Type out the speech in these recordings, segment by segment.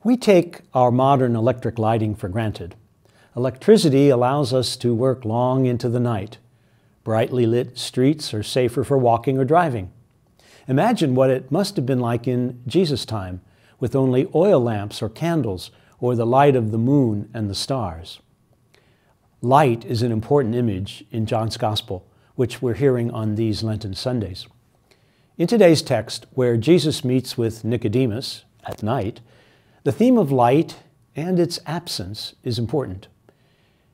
We take our modern electric lighting for granted. Electricity allows us to work long into the night. Brightly lit streets are safer for walking or driving. Imagine what it must have been like in Jesus' time, with only oil lamps or candles, or the light of the moon and the stars. Light is an important image in John's Gospel, which we're hearing on these Lenten Sundays. In today's text, where Jesus meets with Nicodemus at night, the theme of light and its absence is important.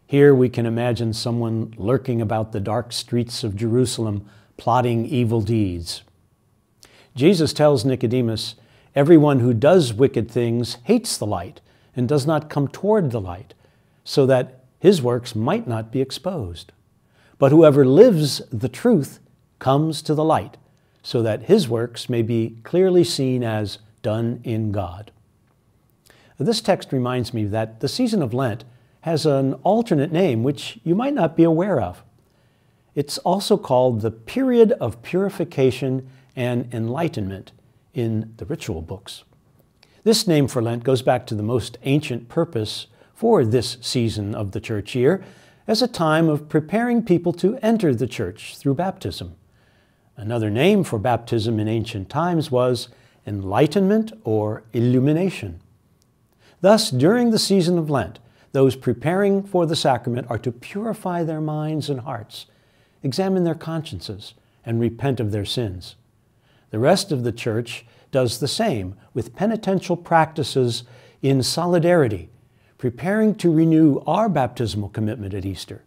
Here we can imagine someone lurking about the dark streets of Jerusalem, plotting evil deeds. Jesus tells Nicodemus, "Everyone who does wicked things hates the light and does not come toward the light, so that his works might not be exposed. But whoever lives the truth comes to the light, so that his works may be clearly seen as done in God." This text reminds me that the season of Lent has an alternate name which you might not be aware of. It's also called the period of purification and enlightenment in the ritual books. This name for Lent goes back to the most ancient purpose for this season of the church year as a time of preparing people to enter the church through baptism. Another name for baptism in ancient times was enlightenment or illumination. Thus, during the season of Lent, those preparing for the sacrament are to purify their minds and hearts, examine their consciences, and repent of their sins. The rest of the church does the same with penitential practices in solidarity, preparing to renew our baptismal commitment at Easter.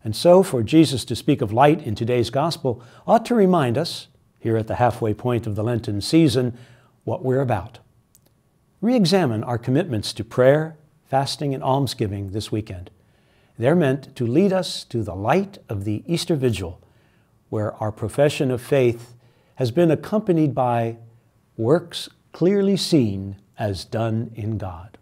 And so, for Jesus to speak of light in today's gospel ought to remind us, here at the halfway point of the Lenten season, what we're about. Re-examine our commitments to prayer, fasting, and almsgiving this weekend. They're meant to lead us to the light of the Easter Vigil, where our profession of faith has been accompanied by works clearly seen as done in God.